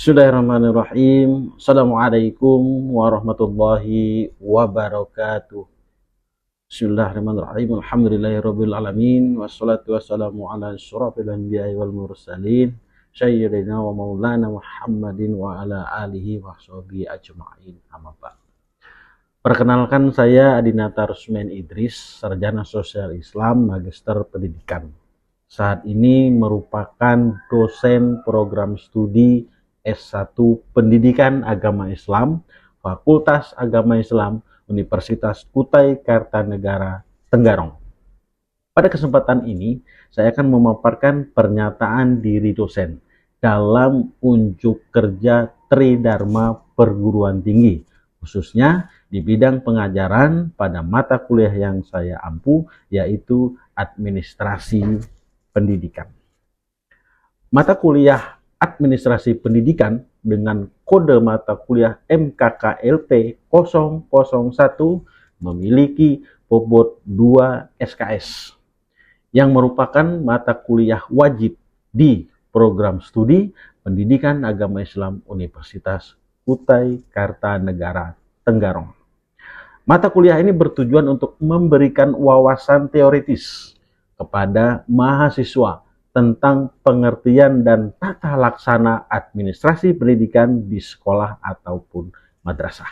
Bismillahirrahmanirrahim. Assalamualaikum warahmatullahi wabarakatuh. Bismillahirrahmanirrahim. Alhamdulillahirabbil alamin wassalatu wassalamu ala asyrafil anbiya'i wal mursalin sayyidina wa maulana Muhammadin wa ala alihi wa sahbihi ajma'in. Amma ba'd. Perkenalkan, saya Adinata Rusmen Idris, sarjana sosial Islam, magister pendidikan. Saat ini merupakan dosen program studi S1 Pendidikan Agama Islam, Fakultas Agama Islam, Universitas Kutai Kartanegara, Tenggarong. Pada kesempatan ini, saya akan memaparkan pernyataan diri dosen dalam unjuk kerja Tridharma Perguruan Tinggi, khususnya di bidang pengajaran pada mata kuliah yang saya ampu, yaitu Administrasi Pendidikan. Mata kuliah Administrasi Pendidikan dengan kode mata kuliah MKKLP 001 memiliki bobot 2 SKS yang merupakan mata kuliah wajib di program studi Pendidikan Agama Islam Universitas Kutai Kartanegara, Tenggarong. Mata kuliah ini bertujuan untuk memberikan wawasan teoritis kepada mahasiswa tentang pengertian dan tata laksana administrasi pendidikan di sekolah ataupun madrasah.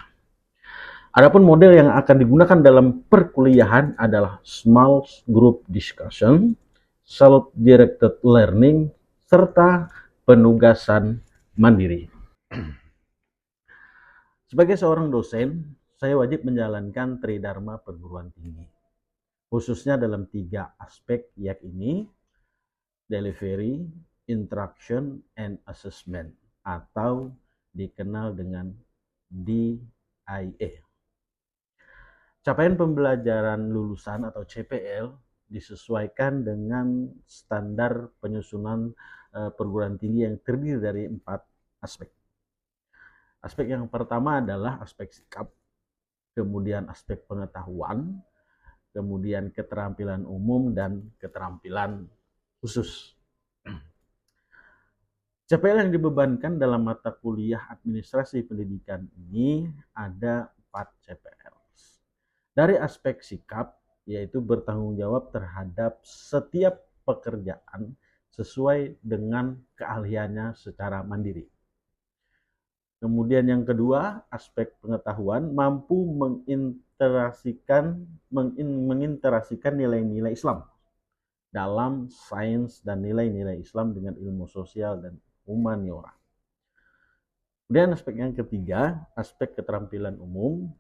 Adapun model yang akan digunakan dalam perkuliahan adalah small group discussion, self-directed learning, serta penugasan mandiri. Sebagai seorang dosen, saya wajib menjalankan Tridharma Perguruan Tinggi, khususnya dalam 3 aspek, yakni delivery, interaction, and assessment, atau dikenal dengan DIA. Capaian pembelajaran lulusan atau CPL disesuaikan dengan standar penyusunan perguruan tinggi yang terdiri dari 4 aspek. Aspek yang pertama adalah aspek sikap, kemudian aspek pengetahuan, kemudian keterampilan umum, dan keterampilan khusus. CPL yang dibebankan dalam mata kuliah Administrasi Pendidikan ini ada 4 CPL. Dari aspek sikap, yaitu bertanggung jawab terhadap setiap pekerjaan sesuai dengan keahliannya secara mandiri. Kemudian yang kedua, aspek pengetahuan, mampu menginteraksikan nilai-nilai Islam dalam sains dan nilai-nilai Islam dengan ilmu sosial dan humaniora. Kemudian aspek yang ketiga, aspek keterampilan umum,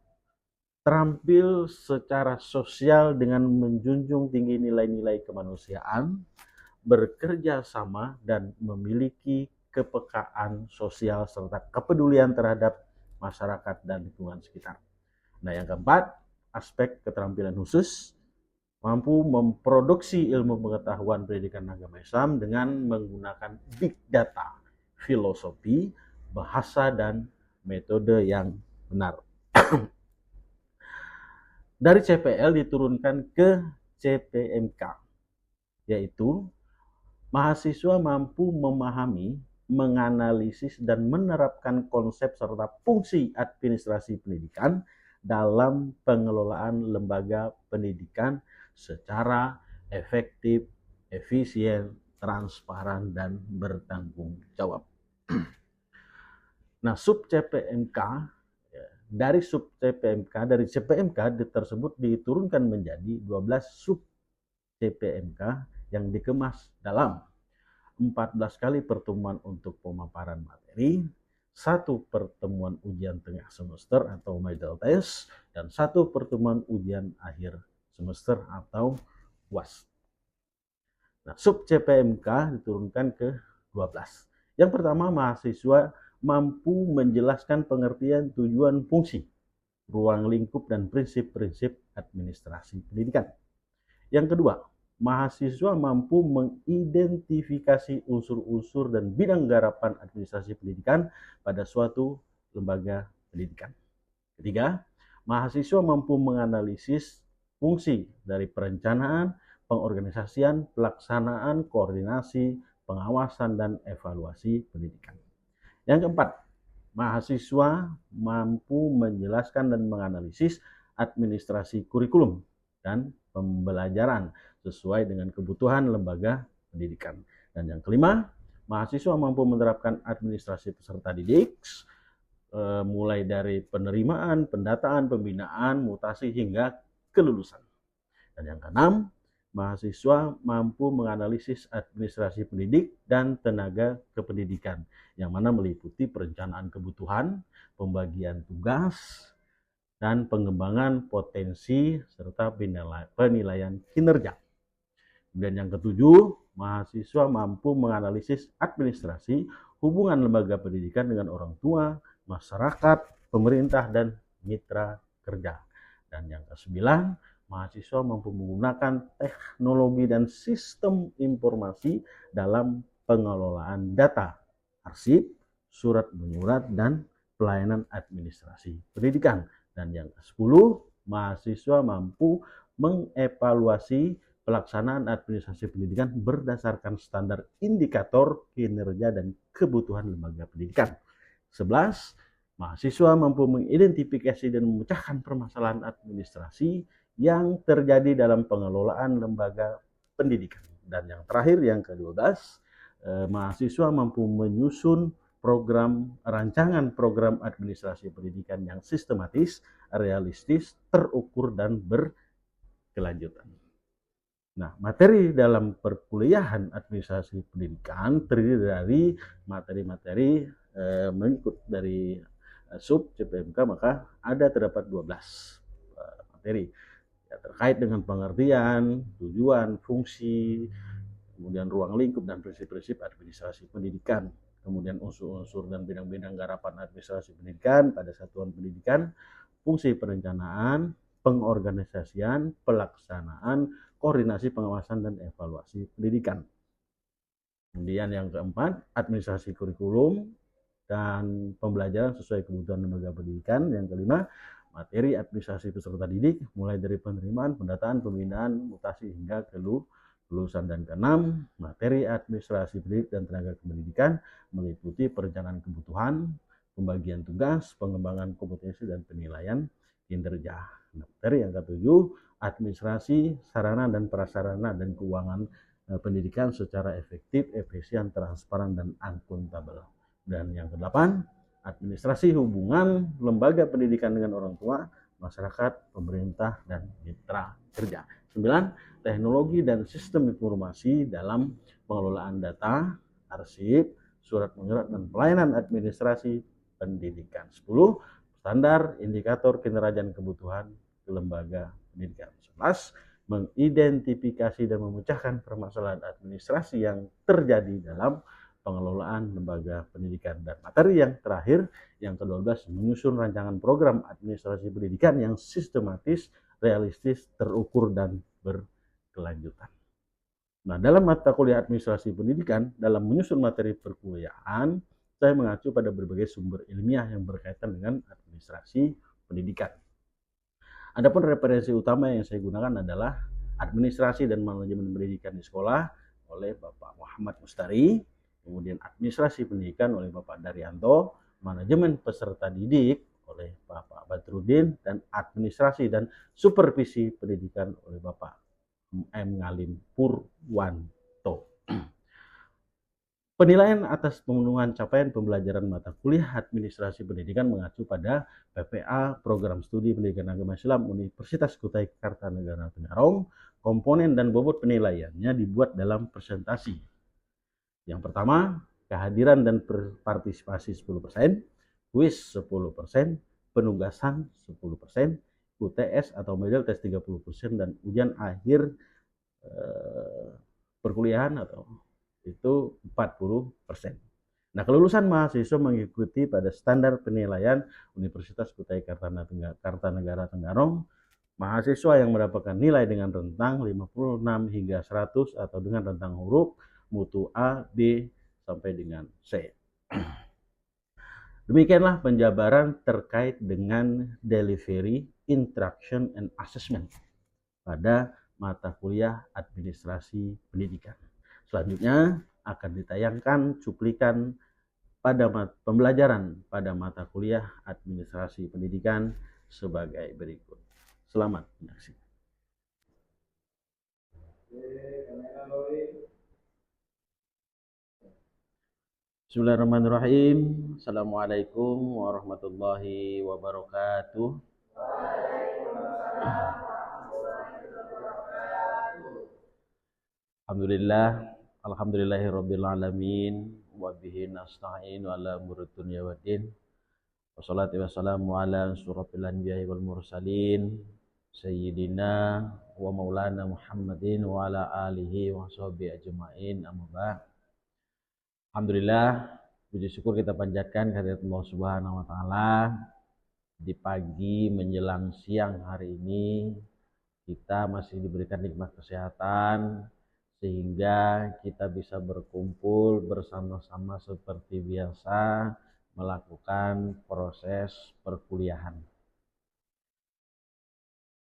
terampil secara sosial dengan menjunjung tinggi nilai-nilai kemanusiaan, bekerja sama, dan memiliki kepekaan sosial serta kepedulian terhadap masyarakat dan lingkungan sekitar. Nah, yang keempat, aspek keterampilan khusus, mampu memproduksi ilmu pengetahuan pendidikan agama Islam dengan menggunakan big data, filosofi, bahasa, dan metode yang benar. Dari CPL diturunkan ke CPMK, yaitu mahasiswa mampu memahami, menganalisis, dan menerapkan konsep serta fungsi administrasi pendidikan dalam pengelolaan lembaga pendidikan secara efektif, efisien, transparan, dan bertanggung jawab. Nah, sub CPMK, dari sub CPMK, dari CPMK tersebut diturunkan menjadi 12 sub CPMK yang dikemas dalam 14 kali pertemuan untuk pemaparan materi, 1 pertemuan ujian tengah semester atau middle test, dan 1 pertemuan ujian akhir semester atau UAS. Nah, sub CPMK diturunkan ke 12. Yang pertama, mahasiswa mampu menjelaskan pengertian tujuan fungsi, ruang lingkup, dan prinsip-prinsip administrasi pendidikan. Yang kedua, mahasiswa mampu mengidentifikasi unsur-unsur dan bidang garapan administrasi pendidikan pada suatu lembaga pendidikan. Ketiga, mahasiswa mampu menganalisis fungsi dari perencanaan, pengorganisasian, pelaksanaan, koordinasi, pengawasan, dan evaluasi pendidikan. Yang keempat, mahasiswa mampu menjelaskan dan menganalisis administrasi kurikulum dan pembelajaran sesuai dengan kebutuhan lembaga pendidikan. Dan yang kelima, mahasiswa mampu menerapkan administrasi peserta didik mulai dari penerimaan, pendataan, pembinaan, mutasi hingga kelulusan. Dan yang keenam, mahasiswa mampu menganalisis administrasi pendidik dan tenaga kependidikan, yang mana meliputi perencanaan kebutuhan, pembagian tugas, dan pengembangan potensi serta penilaian kinerja. Kemudian yang ketujuh, mahasiswa mampu menganalisis administrasi hubungan lembaga pendidikan dengan orang tua, masyarakat, pemerintah, dan mitra kerja. Dan yang kesembilan, mahasiswa mampu menggunakan teknologi dan sistem informasi dalam pengelolaan data, arsip, surat menyurat, dan pelayanan administrasi pendidikan. Dan yang ke-10, mahasiswa mampu mengevaluasi pelaksanaan administrasi pendidikan berdasarkan standar indikator kinerja dan kebutuhan lembaga pendidikan. 11, mahasiswa mampu mengidentifikasi dan memecahkan permasalahan administrasi yang terjadi dalam pengelolaan lembaga pendidikan. Dan yang terakhir, yang ke-12, mahasiswa mampu menyusun rancangan program administrasi pendidikan yang sistematis, realistis, terukur, dan berkelanjutan. Nah, materi dalam perkuliahan administrasi pendidikan terdiri dari materi-materi mengikut dari sub CPMK, maka terdapat 12 materi ya, terkait dengan pengertian, tujuan, fungsi, kemudian ruang lingkup dan prinsip-prinsip administrasi pendidikan, kemudian unsur-unsur dan bidang-bidang garapan administrasi pendidikan pada satuan pendidikan, fungsi perencanaan, pengorganisasian, pelaksanaan, koordinasi, pengawasan, dan evaluasi pendidikan. Kemudian yang keempat, administrasi kurikulum dan pembelajaran sesuai kebutuhan lembaga pendidikan. Yang kelima, materi administrasi peserta didik mulai dari penerimaan, pendataan, pembinaan, mutasi hingga kelulusan. Dan keenam, materi administrasi pendidik dan tenaga kependidikan meliputi perencanaan kebutuhan, pembagian tugas, pengembangan kompetensi, dan penilaian kinerja. Materi yang ketujuh, administrasi, sarana dan prasarana dan keuangan pendidikan secara efektif, efisien, transparan, dan akuntabel. Dan yang kedelapan, administrasi hubungan lembaga pendidikan dengan orang tua, masyarakat, pemerintah, dan mitra kerja. 9, teknologi dan sistem informasi dalam pengelolaan data, arsip, surat menyurat, dan pelayanan administrasi pendidikan. 10, standar indikator kinerja dan kebutuhan lembaga pendidikan. 11, mengidentifikasi dan memecahkan permasalahan administrasi yang terjadi dalam pengelolaan lembaga pendidikan. Dan materi yang terakhir, yang ke-12, menyusun rancangan program administrasi pendidikan yang sistematis, realistis, terukur, dan berkelanjutan. Nah, dalam mata kuliah administrasi pendidikan, dalam menyusun materi perkuliahan, saya mengacu pada berbagai sumber ilmiah yang berkaitan dengan administrasi pendidikan. Adapun referensi utama yang saya gunakan adalah Administrasi dan Manajemen Pendidikan di Sekolah oleh Bapak Muhammad Mustari, kemudian Administrasi Pendidikan oleh Bapak Daryanto, Manajemen Peserta Didik oleh Bapak Badrudin, dan Administrasi dan Supervisi Pendidikan oleh Bapak M. Ngalim Purwanto. Penilaian atas pemenuhan capaian pembelajaran mata kuliah administrasi pendidikan mengacu pada PPA Program Studi Pendidikan Agama Islam Universitas Kutai Kartanegara Tenggarong. Komponen dan bobot penilaiannya dibuat dalam presentasi. Yang pertama, kehadiran dan partisipasi 10%, kuis 10%, penugasan 10%, UTS atau model tes 30%, dan ujian akhir perkuliahan atau itu 40%. Nah, kelulusan mahasiswa mengikuti pada standar penilaian Universitas Kutai Kartanegara Tenggarong. Mahasiswa yang mendapatkan nilai dengan rentang 56 hingga 100 atau dengan rentang huruf mutu A, B, sampai dengan C. Demikianlah penjabaran terkait dengan delivery, instruction, and assessment pada mata kuliah administrasi pendidikan. Selanjutnya akan ditayangkan cuplikan pada pembelajaran pada mata kuliah administrasi pendidikan sebagai berikut. Selamat menyaksikan. Bismillahirrahmanirrahim. Assalamualaikum warahmatullahi wabarakatuh. Alhamdulillahirabbil alamin wa bihi nasta'inu ala umuri dunya waddin. Wassalatu wassalamu ala asyrofil anbiya'i wal mursalin sayyidina wa maulana Muhammadin wa ala alihi wa sahbihi ajma'in, amma ba'd. Alhamdulillah, puji syukur kita panjatkan kehadirat Allah Subhanahu wa taala. Di pagi menjelang siang hari ini kita masih diberikan nikmat kesehatan sehingga kita bisa berkumpul bersama-sama seperti biasa melakukan proses perkuliahan.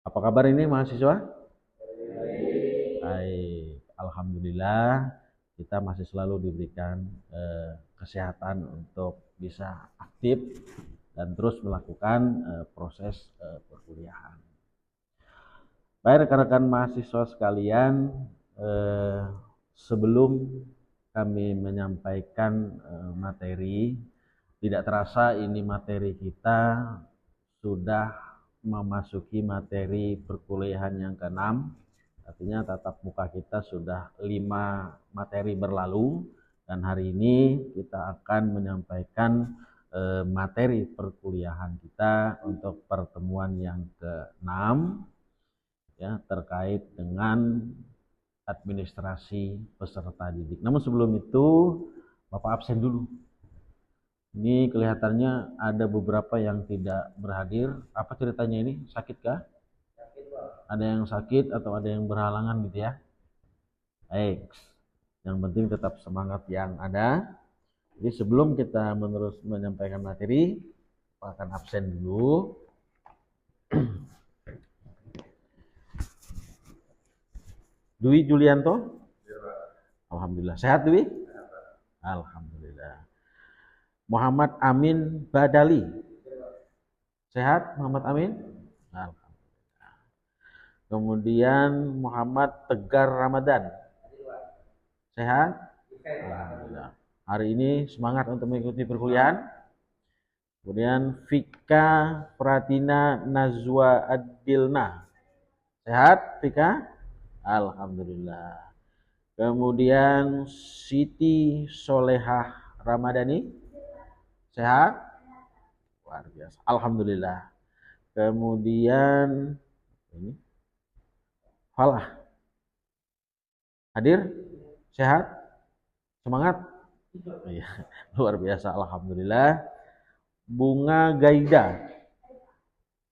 Apa kabar ini mahasiswa? Baik, alhamdulillah kita masih selalu diberikan kesehatan untuk bisa aktif dan terus melakukan proses perkuliahan. Baik rekan-rekan mahasiswa sekalian, sebelum kami menyampaikan materi, tidak terasa ini materi kita sudah memasuki materi perkuliahan yang ke-6. Artinya tatap muka kita sudah 5 materi berlalu dan hari ini kita akan menyampaikan materi perkuliahan kita untuk pertemuan yang ke-6 ya, terkait dengan administrasi peserta didik. Namun sebelum itu Bapak absen dulu. Ini kelihatannya ada beberapa yang tidak berhadir. Apa ceritanya ini? Sakit kah? Sakit, Pak. Ada yang sakit atau ada yang berhalangan gitu ya? Baik. Yang penting tetap semangat yang ada. Jadi sebelum kita menerus menyampaikan materi, Pak akan absen dulu. Dwi Julianto? Alhamdulillah. Sehat Dwi? Alhamdulillah. Muhammad Amin Badali. Sehat Muhammad Amin? Alhamdulillah. Kemudian Muhammad Tegar Ramadan. Sehat? Alhamdulillah. Hari ini semangat untuk mengikuti perkuliahan. Kemudian Vika Pratina Nazwa Adilna. Sehat Vika? Alhamdulillah. Kemudian Siti Solehah Ramadhani. Sehat? Luar biasa. Alhamdulillah. Kemudian ini Falah. Hadir? Sehat? Semangat? Iya, luar biasa. Alhamdulillah. Bunga Gaida.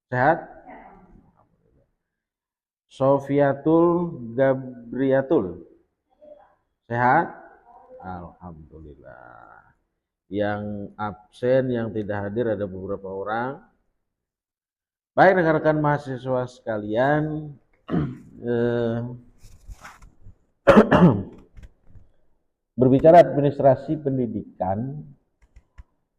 Sehat? Sofiatul Gabriatul. Sehat? Alhamdulillah. Yang absen, yang tidak hadir ada beberapa orang. Baik rekan-rekan mahasiswa sekalian, berbicara administrasi pendidikan,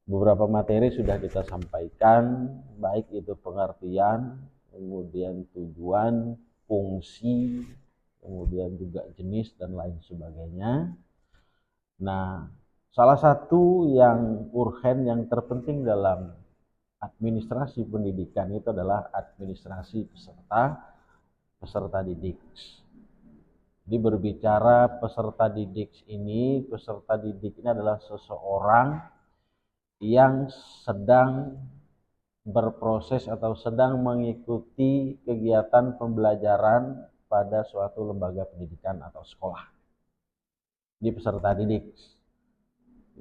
beberapa materi sudah kita sampaikan, baik itu pengertian, kemudian tujuan, fungsi, kemudian juga jenis dan lain sebagainya. Nah, salah satu yang urgen, yang terpenting dalam administrasi pendidikan itu adalah administrasi peserta didik. Jadi berbicara peserta didik ini adalah seseorang yang sedang berproses atau sedang mengikuti kegiatan pembelajaran pada suatu lembaga pendidikan atau sekolah. Ini peserta didik.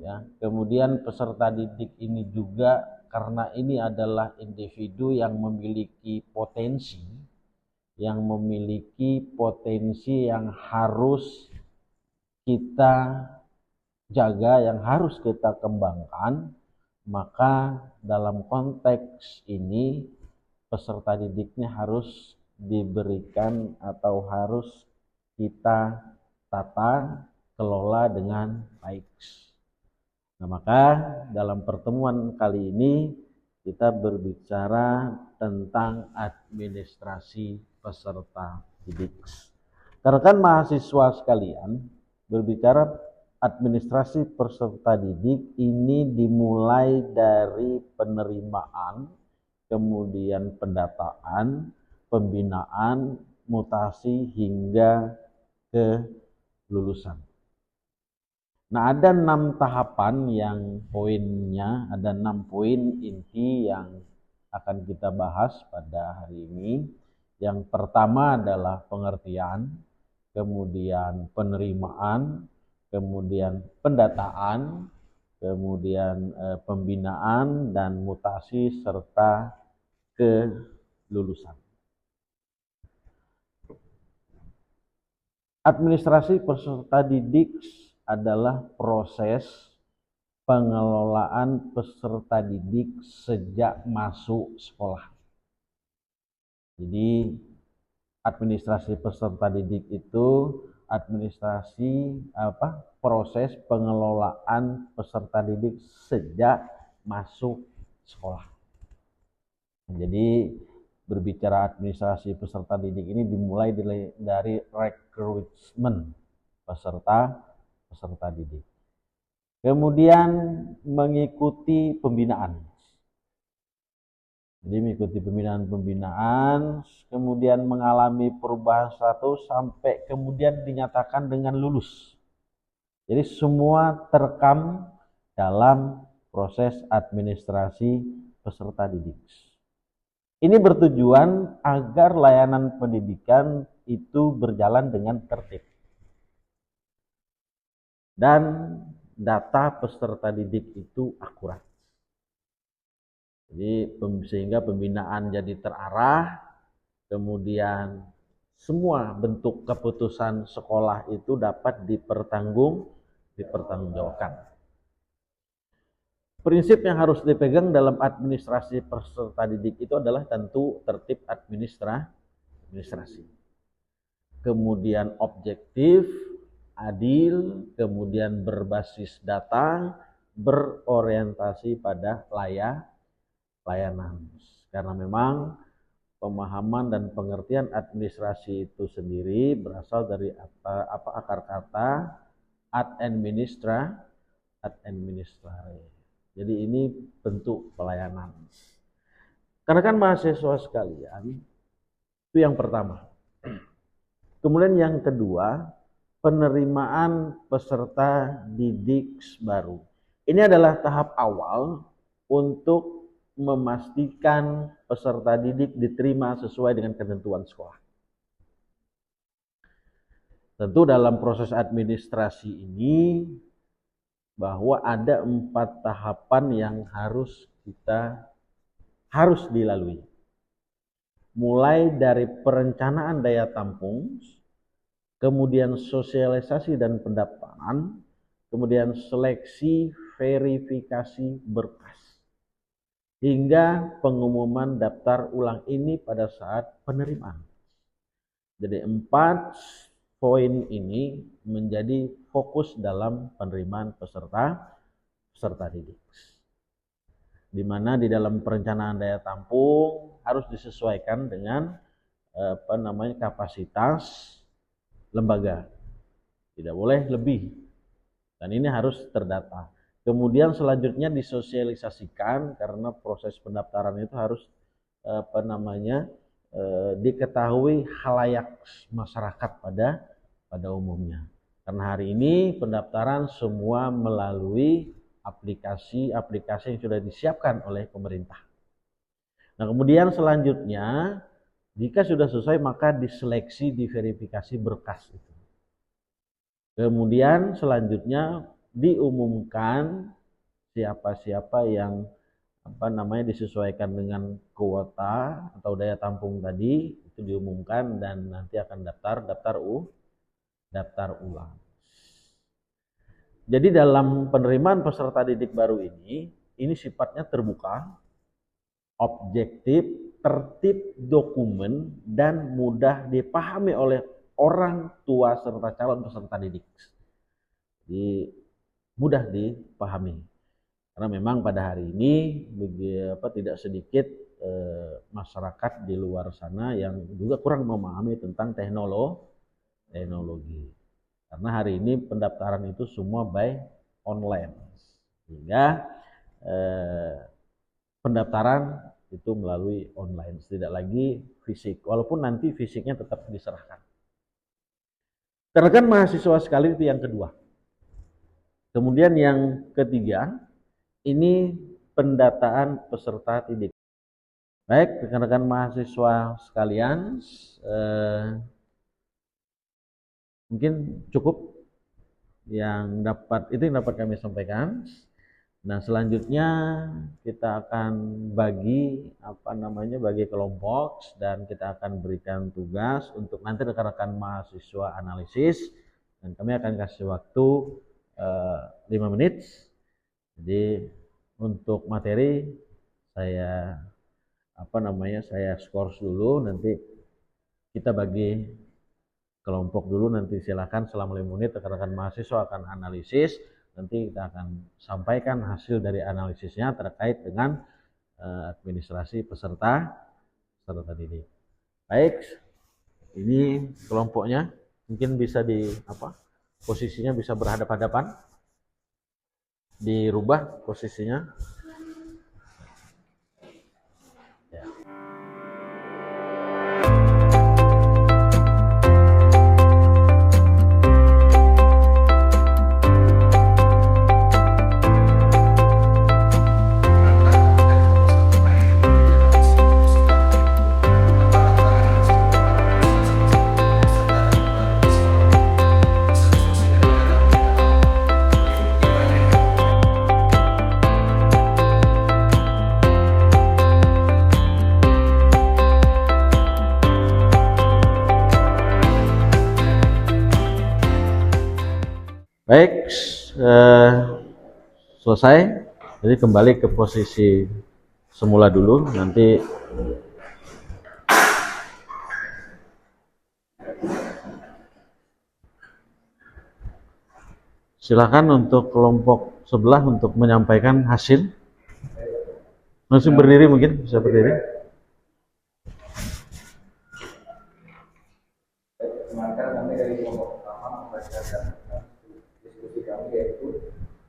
Ya, kemudian peserta didik ini juga karena ini adalah individu yang memiliki potensi yang harus kita jaga, yang harus kita kembangkan, maka dalam konteks ini peserta didiknya harus diberikan atau harus kita tata kelola dengan baik. Nah, maka dalam pertemuan kali ini kita berbicara tentang administrasi peserta didik. Rekan mahasiswa sekalian, berbicara administrasi peserta didik ini dimulai dari penerimaan, kemudian pendataan, pembinaan, mutasi hingga ke lulusan. Nah, ada 6 tahapan yang poinnya, ada 6 poin inti yang akan kita bahas pada hari ini. Yang pertama adalah pengertian, kemudian penerimaan, kemudian pendataan, kemudian pembinaan dan mutasi serta kelulusan. Administrasi peserta didik adalah proses pengelolaan peserta didik sejak masuk sekolah. Jadi administrasi peserta didik itu proses pengelolaan peserta didik sejak masuk sekolah. Jadi berbicara administrasi peserta didik ini dimulai dari rekrutmen peserta didik. Kemudian mengikuti pembinaan. Jadi mengikuti pembinaan, kemudian mengalami perubahan status sampai kemudian dinyatakan dengan lulus. Jadi semua terekam dalam proses administrasi peserta didik. Ini bertujuan agar layanan pendidikan itu berjalan dengan tertib. Dan data peserta didik itu akurat. Jadi sehingga pembinaan jadi terarah, kemudian semua bentuk keputusan sekolah itu dapat dipertanggungjawabkan. Prinsip yang harus dipegang dalam administrasi peserta didik itu adalah tentu tertib administrasi. Kemudian objektif, adil, kemudian berbasis data, berorientasi pada layanan. Karena memang pemahaman dan pengertian administrasi itu sendiri berasal dari akar kata ad administrare. Jadi ini bentuk pelayanan. Karena kan mahasiswa sekalian, itu yang pertama. Kemudian yang kedua, penerimaan peserta didik baru. Ini adalah tahap awal untuk memastikan peserta didik diterima sesuai dengan ketentuan sekolah. Tentu dalam proses administrasi ini bahwa ada 4 tahapan yang harus dilalui. Mulai dari perencanaan daya tampung, kemudian sosialisasi dan pendaftaran, kemudian seleksi, verifikasi berkas, hingga pengumuman daftar ulang ini pada saat penerimaan. Jadi 4 poin ini menjadi fokus dalam penerimaan peserta didik. Di mana di dalam perencanaan daya tampung harus disesuaikan dengan kapasitas lembaga. Tidak boleh lebih. Dan ini harus terdata. Kemudian selanjutnya disosialisasikan karena proses pendaftaran itu harus diketahui khalayak masyarakat pada umumnya. Karena hari ini pendaftaran semua melalui aplikasi yang sudah disiapkan oleh pemerintah. Nah, kemudian selanjutnya jika sudah selesai maka diseleksi, diverifikasi berkas itu. Kemudian selanjutnya diumumkan siapa-siapa yang disesuaikan dengan kuota atau daya tampung tadi, itu diumumkan dan nanti akan daftar ulang. Jadi dalam penerimaan peserta didik baru ini sifatnya terbuka, objektif, tertib dokumen, dan mudah dipahami oleh orang tua serta calon peserta didik. Jadi mudah dipahami. Karena memang pada hari ini tidak sedikit masyarakat di luar sana yang juga kurang memahami tentang teknologi. Karena hari ini pendaftaran itu semua by online, sehingga pendaftaran itu melalui online, tidak lagi fisik, walaupun nanti fisiknya tetap diserahkan. Rekan mahasiswa sekali, itu yang kedua. Kemudian yang ketiga, ini pendataan peserta didik. Baik, rekan-rekan mahasiswa sekalian, mungkin cukup yang dapat kami sampaikan. Nah, selanjutnya kita akan bagi kelompok, dan kita akan berikan tugas untuk nanti rekan-rekan mahasiswa analisis, dan kami akan kasih waktu 5 menit. Jadi untuk materi saya skors dulu, nanti kita bagi kelompok dulu, nanti silakan selama 5 menit rekan-rekan mahasiswa akan analisis. Nanti kita akan sampaikan hasil dari analisisnya terkait dengan administrasi peserta didik. Baik, ini kelompoknya, mungkin bisa posisinya bisa berhadapan-hadapan, dirubah posisinya. Ya. Baik, selesai. Jadi kembali ke posisi semula dulu. Nanti silakan untuk kelompok sebelah untuk menyampaikan hasil. Langsung berdiri, mungkin bisa berdiri. Kami dari kelompok pertama membacakan diskusi kami, yaitu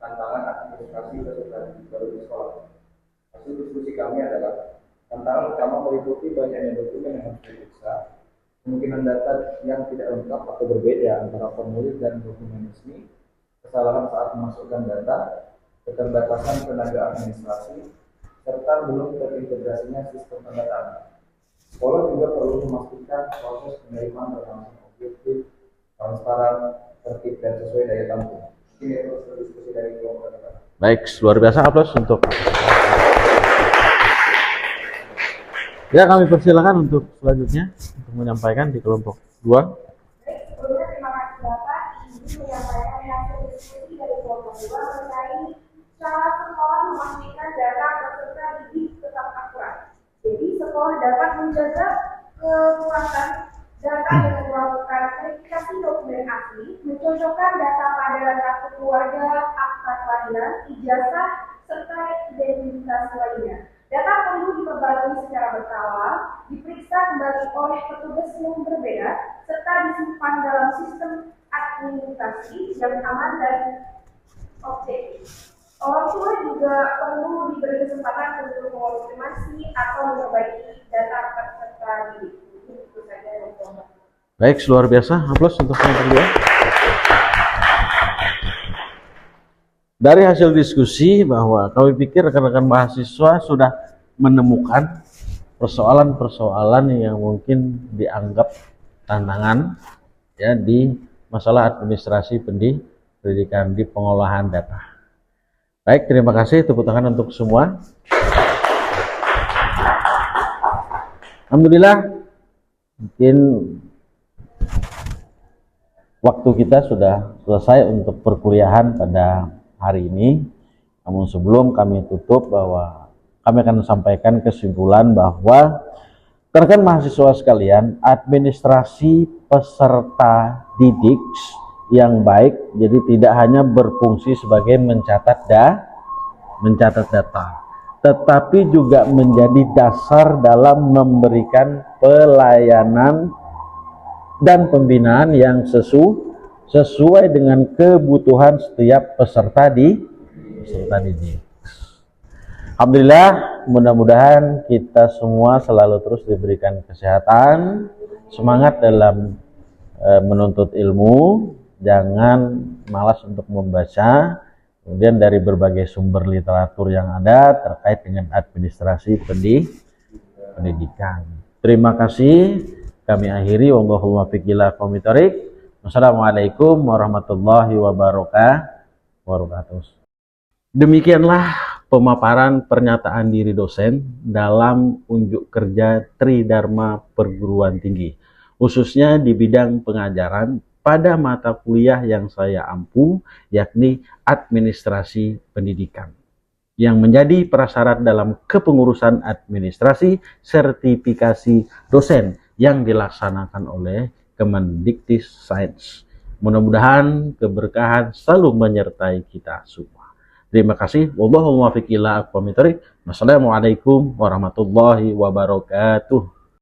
tantangan administrasi peserta baru di sekolah. Hasil diskusi kami adalah tantangan utama meliputi banyaknya dokumen yang harus diperiksa, kemungkinan data yang tidak lengkap atau berbeda antara formulir dan dokumen resmi, kesalahan saat memasukkan data, keterbatasan tenaga administrasi, serta belum terintegrasinya sistem pendataan. Sekolah juga perlu memastikan proses penerimaan berlangsung objektif, transparan, tertib, dan sesuai daya tampung. Ini proses diskusi dari kelompok kita. Baik, luar biasa, aplaus untuk. Ya, kami persilakan untuk selanjutnya untuk menyampaikan di kelompok 2. Sebelumnya terima kasih Bapak izin menyampaikan hasil diskusi dari kelompok 2 mengenai cara sekolah memastikan data peserta didik tetap akurat. Jadi sekolah dapat menjaga kekuatan data dengan melakukan verifikasi dokumen asli, mencocokkan data pada kartu keluarga, akta kelahiran, ijazah, serta identitas lainnya. Data perlu diperbarui secara berkala, diperiksa kembali oleh petugas yang berbeda, serta disimpan dalam sistem administrasi yang aman dan objektif. Orang tua juga perlu diberi kesempatan untuk mengonfirmasi atau memperbaiki data peserta didik. Itu saja yang saya. Baik, luar biasa. Aplaus untuk yang kedua. Dari hasil diskusi bahwa kami pikir rekan-rekan mahasiswa sudah menemukan persoalan-persoalan yang mungkin dianggap tantangan ya di masalah administrasi pendidikan di pengolahan data. Baik, terima kasih, tepuk tangan untuk semua. Alhamdulillah, mungkin waktu kita sudah selesai untuk perkuliahan pada hari ini. Namun sebelum kami tutup, bahwa kami akan sampaikan kesimpulan bahwa rekan mahasiswa sekalian, administrasi peserta didik yang baik, jadi tidak hanya berfungsi sebagai mencatat mencatat data, tetapi juga menjadi dasar dalam memberikan pelayanan dan pembinaan yang sesuai dengan kebutuhan setiap peserta didik. Alhamdulillah, mudah-mudahan kita semua selalu terus diberikan kesehatan, semangat dalam menuntut ilmu, jangan malas untuk membaca. Kemudian dari berbagai sumber literatur yang ada terkait dengan administrasi pendidikan. Terima kasih. Kami akhiri. Wallahu muwaffiq ila aqwamit thoriq. Wassalamualaikum warahmatullahi wabarakatuh. Demikianlah pemaparan pernyataan diri dosen dalam unjuk kerja Tridharma Perguruan Tinggi, khususnya di bidang pengajaran pada mata kuliah yang saya ampu, yakni administrasi pendidikan, yang menjadi prasyarat dalam kepengurusan administrasi sertifikasi dosen yang dilaksanakan oleh Kemendikbudristek. Mudah-mudahan keberkahan selalu menyertai kita semua. Terima kasih. Wallahu muwaffiq ila aqwamit thoriq. Wassalamualaikum warahmatullahi wabarakatuh.